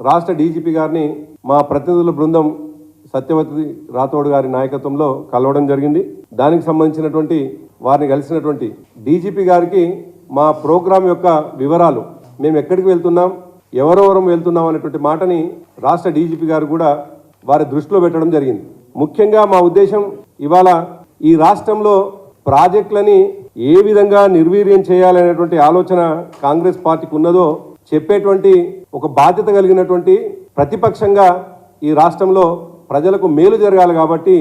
రాష్ట్ర డీజీపీ గారిని మా ప్రతినిధుల బృందం సత్యవతి రాథోడ్ గారి నాయకత్వంలో కలవడం జరిగింది. దానికి సంబంధించినటువంటి వారిని కలిసినటువంటి డీజీపీ గారికి మా ప్రోగ్రాం యొక్క వివరాలు, మేము ఎక్కడికి వెళ్తున్నాం, ఎవరెవరం వెళ్తున్నాం అనేటువంటి మాటని రాష్ట్ర డీజీపీ గారు కూడా వారి దృష్టిలో పెట్టడం జరిగింది. ముఖ్యంగా మా ఉద్దేశం ఇవాళ ఈ రాష్ట్రంలో ప్రాజెక్టులని ఏ విధంగా నిర్వీర్యం చేయాలనేటువంటి ఆలోచన కాంగ్రెస్ పార్టీకి ఉన్నదో చెప్పేటువంటి ఒక బాధ్యత కలిగినటువంటి ప్రతిపక్షంగా ఈ రాష్ట్రంలో ప్రజలకు మేలు జరగాలి కాబట్టి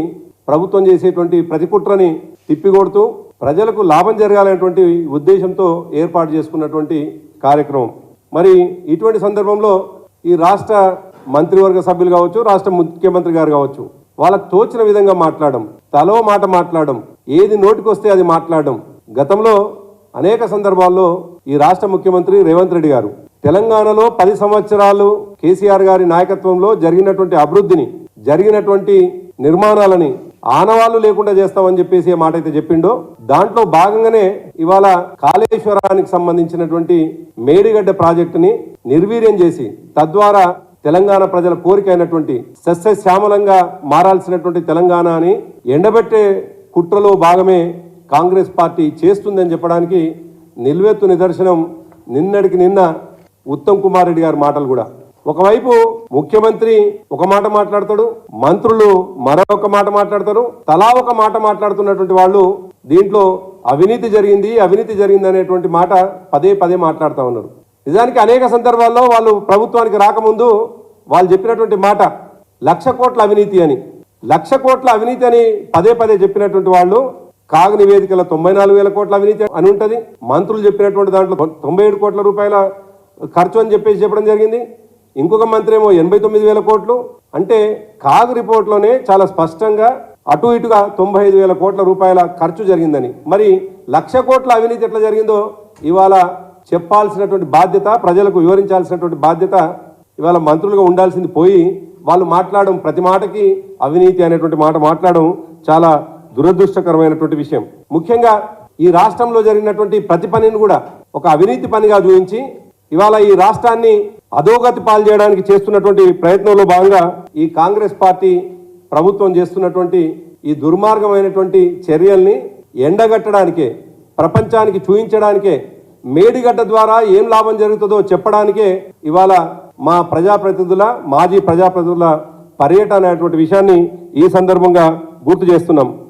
ప్రభుత్వం చేసేటువంటి ప్రతి కుట్రని తిప్పికొడుతూ ప్రజలకు లాభం జరగాలనేటువంటి ఉద్దేశంతో ఏర్పాటు చేసుకున్నటువంటి కార్యక్రమం. మరి ఇటువంటి సందర్భంలో ఈ రాష్ట్ర మంత్రివర్గ సభ్యులు కావచ్చు, రాష్ట్ర ముఖ్యమంత్రి గారు కావచ్చు, వాళ్ళకు తోచిన విధంగా మాట్లాడడం, తలో మాట మాట్లాడడం, ఏది నోటికొస్తే అది మాట్లాడడం. గతంలో అనేక సందర్భాల్లో ఈ రాష్ట్ర ముఖ్యమంత్రి రేవంత్ రెడ్డి గారు తెలంగాణలో 10 సంవత్సరాలు కేసీఆర్ గారి నాయకత్వంలో జరిగినటువంటి అభివృద్ధిని, జరిగినటువంటి నిర్మాణాలని ఆనవాళ్లు లేకుండా చేస్తామని చెప్పేసి మాట అయితే చెప్పిండో దాంట్లో భాగంగానే ఇవాళ కాళేశ్వరానికి సంబంధించినటువంటి మేడిగడ్డ ప్రాజెక్టుని నిర్వీర్యం చేసి తద్వారా తెలంగాణ ప్రజల కోరిక అయినటువంటి సస్యశ్యామలంగా మారాల్సినటువంటి తెలంగాణని ఎండబెట్టే కుట్రలో భాగమే కాంగ్రెస్ పార్టీ చేస్తుందని చెప్పడానికి నిల్వెత్తు నిదర్శనం నిన్నటికి నిన్న ఉత్తమ్ కుమార్ రెడ్డి గారి మాటలు కూడా. ఒకవైపు ముఖ్యమంత్రి ఒక మాట మాట్లాడతాడు, మంత్రులు మరొక మాట మాట్లాడతారు, తలా ఒక మాట మాట్లాడుతున్నటువంటి వాళ్ళు దీంట్లో అవినీతి జరిగింది అనేటువంటి మాట పదే పదే మాట్లాడుతూ ఉన్నారు. నిజానికి అనేక సందర్భాల్లో వాళ్ళు ప్రభుత్వానికి రాకముందు వాళ్ళు చెప్పినటువంటి మాట 1,00,000 కోట్ల అవినీతి అని. 1,00,000 కోట్ల అవినీతి అని పదే పదే చెప్పినటువంటి వాళ్ళు కాగు నివేదికల 94,000 కోట్ల అవినీతి అని ఉంటది. మంత్రులు చెప్పినటువంటి దాంట్లో 97 కోట్ల రూపాయల ఖర్చు అని చెప్పేసి చెప్పడం జరిగింది. ఇంకొక మంత్రి ఏమో 89,000 కోట్లు. అంటే కాగు రిపోర్ట్లోనే చాలా స్పష్టంగా అటు ఇటుగా 95,000 కోట్ల రూపాయల ఖర్చు జరిగిందని. మరి 1,00,000 కోట్ల అవినీతి ఎట్లా జరిగిందో ఇవాళ చెప్పాల్సినటువంటి బాధ్యత, ప్రజలకు వివరించాల్సినటువంటి బాధ్యత ఇవాళ మంత్రులుగా ఉండాల్సింది పోయి వాళ్ళు మాట్లాడడం, ప్రతి మాటకి అవినీతి అనేటువంటి మాట మాట్లాడడం చాలా దురదృష్టకరమైనటువంటి విషయం. ముఖ్యంగా ఈ రాష్ట్రంలో జరిగినటువంటి ప్రతి పనిని కూడా ఒక అవినీతి పనిగా చూపించి ఇవాళ ఈ రాష్ట్రాన్ని అధోగతి పాలు చేయడానికి చేస్తున్నటువంటి ప్రయత్నంలో భాగంగా ఈ కాంగ్రెస్ పార్టీ ప్రభుత్వం చేస్తున్నటువంటి ఈ దుర్మార్గమైనటువంటి చర్యల్ని ఎండగట్టడానికే, ప్రపంచానికి చూపించడానికే, మేడిగడ్డ ద్వారా ఏం లాభం జరుగుతుందో చెప్పడానికే ఇవాళ మా ప్రజాప్రతినిధుల, మాజీ ప్రజాప్రతినిధుల పర్యటన అనేటువంటి విషయాన్ని ఈ సందర్భంగా గుర్తు చేస్తున్నాం.